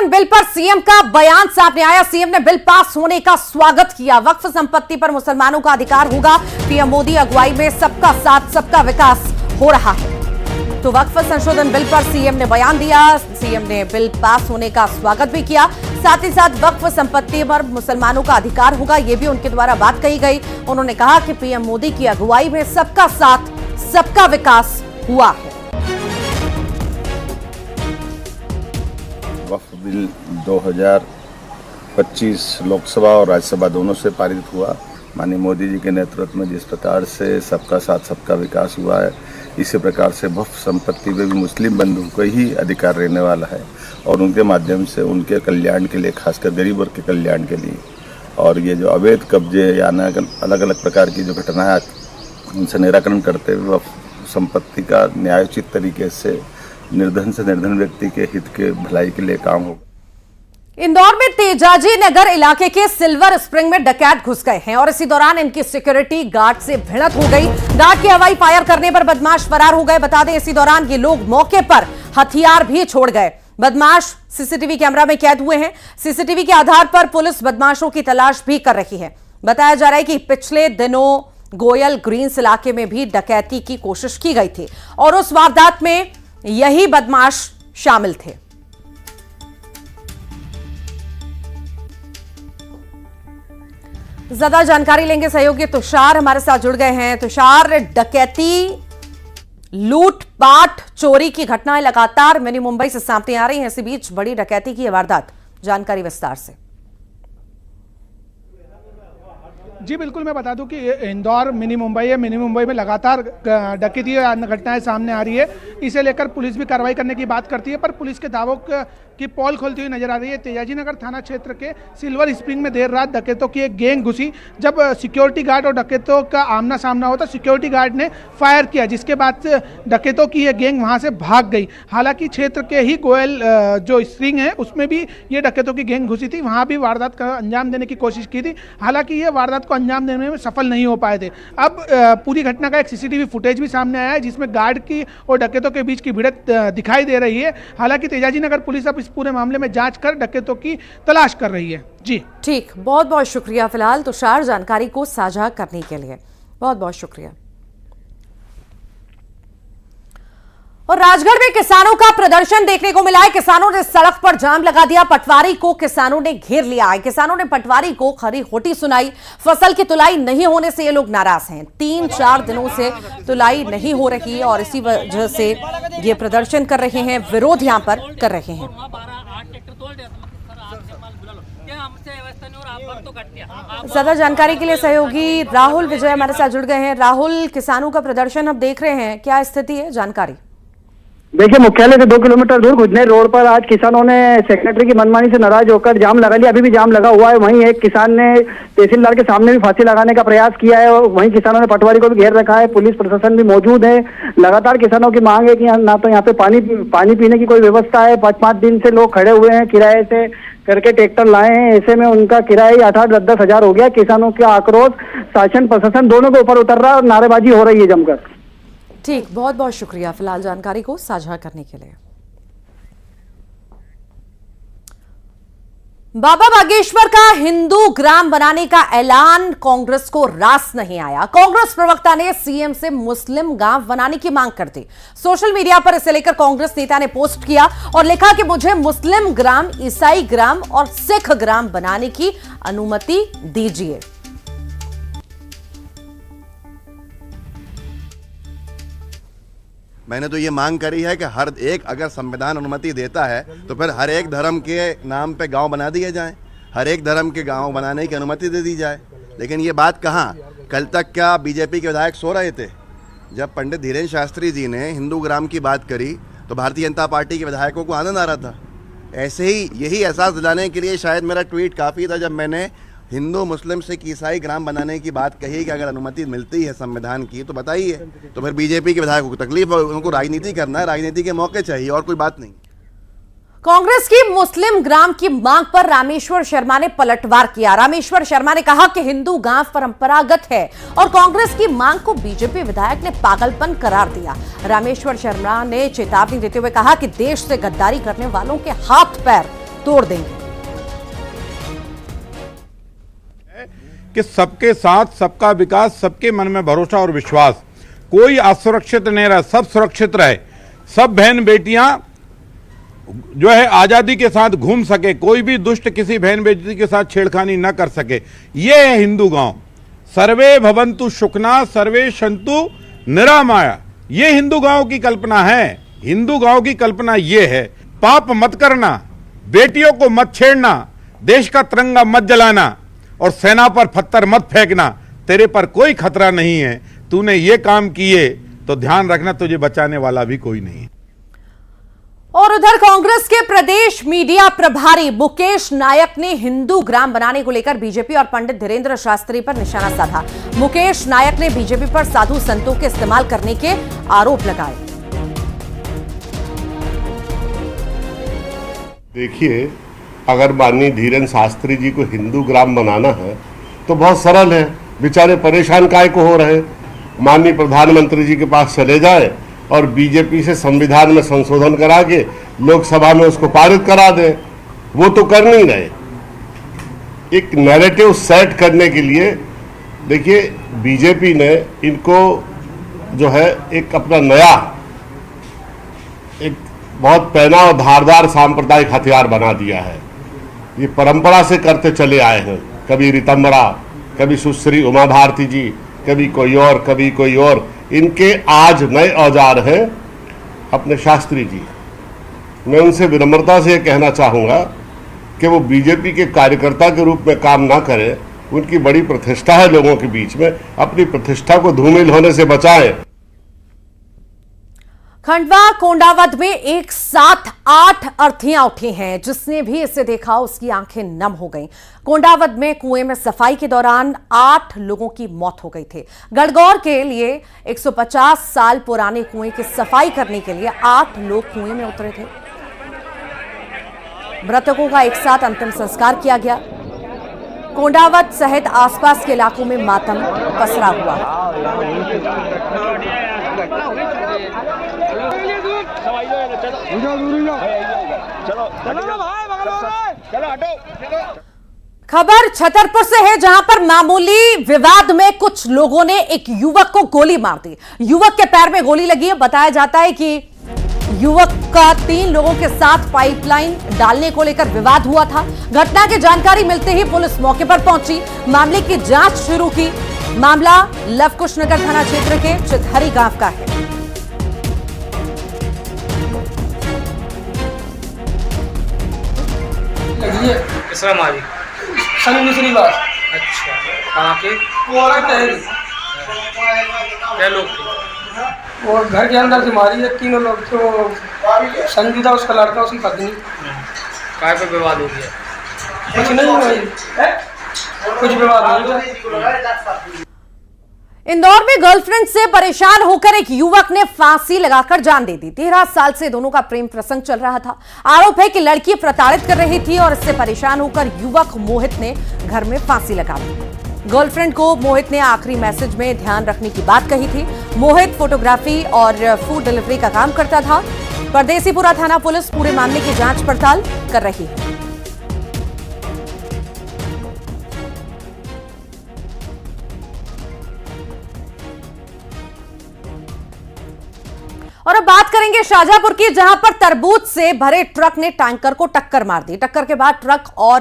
Bill पर CM का बयान सामने आया। सीएम ने बिल पास होने का स्वागत किया। वक्फ संपत्ति पर मुसलमानों का अधिकार होगा। पीएम मोदी अगुवाई में सबका साथ सबका विकास हो रहा है। तो वक्फ संशोधन बिल पर सीएम ने बयान दिया। सीएम ने बिल पास होने का स्वागत भी किया। साथ ही साथ वक्फ संपत्ति पर मुसलमानों का अधिकार होगा, ये भी उनके द्वारा बात कही गई। उन्होंने कहा कि पीएम मोदी की अगुवाई में सबका साथ सबका विकास हुआ है। वक्फ बिल 2025 लोकसभा और राज्यसभा दोनों से पारित हुआ। माननीय मोदी जी के नेतृत्व में जिस प्रकार से सबका साथ सबका विकास हुआ है, इसी प्रकार से वक्फ संपत्ति में भी मुस्लिम बंधु को ही अधिकार रहने वाला है और उनके माध्यम से उनके कल्याण के लिए, खासकर गरीब वर्ग के कल्याण के लिए, और ये जो अवैध कब्जे या अलग अलग प्रकार की जो घटनाएं, उनसे निराकरण करते हुए वक्फ संपत्ति का न्यायोचित तरीके से निर्धन से निर्धन व्यक्ति के हित के भलाई के लिए काम होगा। इंदौर में तेजाजी नगर इलाके के सिल्वर स्प्रिंग में डकैत घुस गए हैं और इसी दौरान इनकी सिक्योरिटी गार्ड से भिड़ंत हो गई। गार्ड के हवाई फायर करने पर बदमाश फरार हो गए। बता दें, इसी दौरान ये लोग मौके पर हथियार भी छोड़ गए। बदमाश सीसीटीवी कैमरा में कैद हुए हैं। सीसीटीवी के आधार पर पुलिस बदमाशों की तलाश भी कर रही है। बताया जा रहा है कि पिछले दिनों गोयल ग्रीन्स इलाके में भी डकैती की कोशिश की गई थी और उस वारदात में यही बदमाश शामिल थे। ज्यादा जानकारी लेंगे, सहयोगी तुषार हमारे साथ जुड़ गए हैं। तुषार, डकैती, लूटपाट, चोरी की घटनाएं लगातार मिनी मुंबई से सामने आ रही हैं। इसी बीच बड़ी डकैती की वारदात, जानकारी विस्तार से। जी बिल्कुल, मैं बता दूं कि इंदौर मिनी मुंबई है। मिनी मुंबई में लगातार डकैती घटनाएं सामने आ रही है। इसे लेकर पुलिस भी कार्रवाई करने की बात करती है, पर पुलिस के दावों की पोल खोलती हुई नजर आ रही है। तेजाजी नगर थाना क्षेत्र के सिल्वर स्प्रिंग में देर रात डकैतों की एक गैंग घुसी। जब सिक्योरिटी गार्ड और डकैतों का आमना सामना होता, सिक्योरिटी गार्ड ने फायर किया, जिसके बाद डकैतों की यह गैंग वहां से भाग गई। हालांकि क्षेत्र के ही गोयल जो स्प्रिंग है, उसमें भी ये डकैतों की गैंग घुसी थी। वहां भी वारदात का अंजाम देने की कोशिश की थी। हालांकि ये वारदात को अंजाम देने में सफल नहीं हो पाए थे। अब पूरी घटना का एक सीसीटीवी फुटेज भी सामने आया है, जिसमें गार्ड की और डकैतों के बीच की भिड़ंत दिखाई दे रही है। हालांकि तेजाजी नगर पुलिस अब इस पूरे मामले में जांच कर डकैतों की तलाश कर रही है। जी ठीक, बहुत बहुत शुक्रिया फिलहाल तुषार जानकारी को साझा करने के लिए। बहुत बहुत शुक्रिया। और राजगढ़ में किसानों का प्रदर्शन देखने को मिला है। किसानों ने सड़क पर जाम लगा दिया। पटवारी को किसानों ने घेर लिया है। किसानों ने पटवारी को खरी खोटी सुनाई। फसल की तुलाई नहीं होने से ये लोग नाराज हैं। 3-4 दिनों से तुलाई नहीं हो रही और इसी वजह से ये प्रदर्शन कर रहे हैं, विरोध यहां पर कर रहे हैं। ज्यादा जानकारी के लिए सहयोगी राहुल विजय हमारे साथ जुड़ गए हैं। राहुल, किसानों का प्रदर्शन अब देख रहे हैं, क्या स्थिति है, जानकारी? देखिए, मुख्यालय से 2 किलोमीटर दूर गुजनेर रोड पर आज किसानों ने सेक्रेटरी की मनमानी से नाराज होकर जाम लगा लिया। अभी भी जाम लगा हुआ है। वहीं एक किसान ने तहसीलदार के सामने भी फांसी लगाने का प्रयास किया है और वहीं किसानों ने पटवारी को भी घेर रखा है। पुलिस प्रशासन भी मौजूद है। लगातार किसानों की मांग है कि ना तो यहाँ पे पानी पीने की कोई व्यवस्था है। 5-5 दिन से लोग खड़े हुए हैं, किराए से करके ट्रैक्टर लाए हैं। ऐसे में उनका किराया 8-10 हजार हो गया। किसानों का आक्रोश शासन प्रशासन दोनों के ऊपर उतर रहा है और नारेबाजी हो रही है जमकर। ठीक, बहुत बहुत शुक्रिया फिलहाल जानकारी को साझा करने के लिए। बाबा बागेश्वर का हिंदू ग्राम बनाने का ऐलान कांग्रेस को रास नहीं आया। कांग्रेस प्रवक्ता ने सीएम से मुस्लिम गांव बनाने की मांग कर दी। सोशल मीडिया पर इसे लेकर कांग्रेस नेता ने पोस्ट किया और लिखा कि मुझे मुस्लिम ग्राम, ईसाई ग्राम और सिख ग्राम बनाने की अनुमति दीजिए। मैंने तो ये मांग करी है कि हर एक, अगर संविधान अनुमति देता है तो फिर हर एक धर्म के नाम पे गांव बना दिए जाएं, हर एक धर्म के गांव बनाने की अनुमति दे दी जाए। लेकिन ये बात कहाँ, कल तक क्या बीजेपी के विधायक सो रहे थे? जब पंडित धीरेन्द्र शास्त्री जी ने हिंदू ग्राम की बात करी तो भारतीय जनता पार्टी के विधायकों को आनंद आ रहा था। ऐसे ही यही एहसास दिलाने के लिए शायद मेरा ट्वीट काफ़ी था जब मैंने हिंदू मुस्लिम सिख ईसाई ग्राम बनाने की बात कही कि अगर अनुमति मिलती है संविधान की तो बताइए। तो फिर बीजेपी के विधायकों को तकलीफ, उनको राजनीति करना है, राजनीति के मौके चाहिए और कोई बात नहीं। कांग्रेस की मुस्लिम ग्राम की मांग पर रामेश्वर शर्मा ने पलटवार किया। रामेश्वर शर्मा ने कहा कि हिंदू गांव परंपरागत है और कांग्रेस की मांग को बीजेपी विधायक ने पागलपन करार दिया। रामेश्वर शर्मा ने चेतावनी देते हुए कहा कि देश से गद्दारी करने वालों के हाथ पैर तोड़ देंगे। कि सबके साथ सबका विकास, सबके मन में भरोसा और विश्वास, कोई असुरक्षित नहीं रहे, सब सुरक्षित रहे, सब बहन बेटियां जो है आजादी के साथ घूम सके, कोई भी दुष्ट किसी बहन बेटी के साथ छेड़खानी न कर सके। ये है हिंदू गांव। सर्वे भवन्तु सुखना सर्वे सन्तु निरामया, ये हिंदू गांव की कल्पना है। हिंदू गांव की कल्पना ये है, पाप मत करना, बेटियों को मत छेड़ना, देश का तिरंगा मत जलाना और सेना पर पत्थर मत फेंकना। तेरे पर कोई खतरा नहीं है, तूने ये काम किए तो ध्यान रखना तुझे बचाने वाला भी कोई नहीं है। और उधर कांग्रेस के प्रदेश मीडिया प्रभारी मुकेश नायक ने हिंदू ग्राम बनाने को लेकर बीजेपी और पंडित धीरेन्द्र शास्त्री पर निशाना साधा। मुकेश नायक ने बीजेपी पर साधु संतों के इस्तेमाल करने के आरोप लगाए। देखिए, अगर माननीय धीरेन्द्र शास्त्री जी को हिंदू ग्राम बनाना है तो बहुत सरल है, बेचारे परेशान काहे को हो रहे। माननीय प्रधानमंत्री जी के पास चले जाए और बीजेपी से संविधान में संशोधन करा के लोकसभा में उसको पारित करा दें। वो तो कर नहीं रहे। एक नैरेटिव सेट करने के लिए देखिए, बीजेपी ने इनको जो है एक अपना नया एक बहुत पैना और धारदार सांप्रदायिक हथियार बना दिया है। ये परंपरा से करते चले आए हैं, कभी रितंबरा, कभी सुश्री उमा भारती जी, कभी कोई और, कभी कोई और। इनके आज नए औजार हैं अपने शास्त्री जी। मैं उनसे विनम्रता से ये कहना चाहूँगा कि वो बीजेपी के कार्यकर्ता के रूप में काम ना करें। उनकी बड़ी प्रतिष्ठा है लोगों के बीच में, अपनी प्रतिष्ठा को धूमिल होने से बचाएं। खंडवा कोंडावत में एक साथ 8 अर्थियां उठी हैं। जिसने भी इसे देखा उसकी आंखें नम हो गईं। कोंडावत में कुएं में सफाई के दौरान 8 लोगों की मौत हो गई थी। गणगौर के लिए 150 साल पुराने कुएं की सफाई करने के लिए 8 लोग कुएं में उतरे थे। मृतकों का एक साथ अंतिम संस्कार किया गया। कोंडावत सहित आसपास के इलाकों में मातम पसरा हुआ। खबर छतरपुर से है, जहां पर मामूली विवाद में कुछ लोगों ने एक युवक को गोली मार दी। युवक के पैर में गोली लगी है। बताया जाता है कि युवक का 3 लोगों के साथ पाइपलाइन डालने को लेकर विवाद हुआ था। घटना की जानकारी मिलते ही पुलिस मौके पर पहुंची, मामले की जांच शुरू की। मामला लवकुश नगर थाना क्षेत्र के चितहरी गांव का है। हमारी सनी दूसरी बात। अच्छा, कहाँ के? क्या लोग थे? और घर के अंदर से मारी है 3 लोग। तो संजू था उसका लड़का, उसकी पत्नी। काय पे विवाद हो गया? कुछ नहीं भाई, कुछ विवाद नहीं। इंदौर में गर्लफ्रेंड से परेशान होकर एक युवक ने फांसी लगाकर जान दे दी। 13 साल से दोनों का प्रेम प्रसंग चल रहा था। आरोप है कि लड़की प्रताड़ित कर रही थी और इससे परेशान होकर युवक मोहित ने घर में फांसी लगा दी। गर्लफ्रेंड को मोहित ने आखिरी मैसेज में ध्यान रखने की बात कही थी। मोहित फोटोग्राफी और फूड डिलीवरी का काम करता था। परदेसीपुरा थाना पुलिस पूरे मामले की जांच पड़ताल कर रही है। और अब बात करेंगे शाहजहांपुर की, जहां पर तरबूज से भरे ट्रक ने टैंकर को टक्कर मार दी। टक्कर के बाद ट्रक और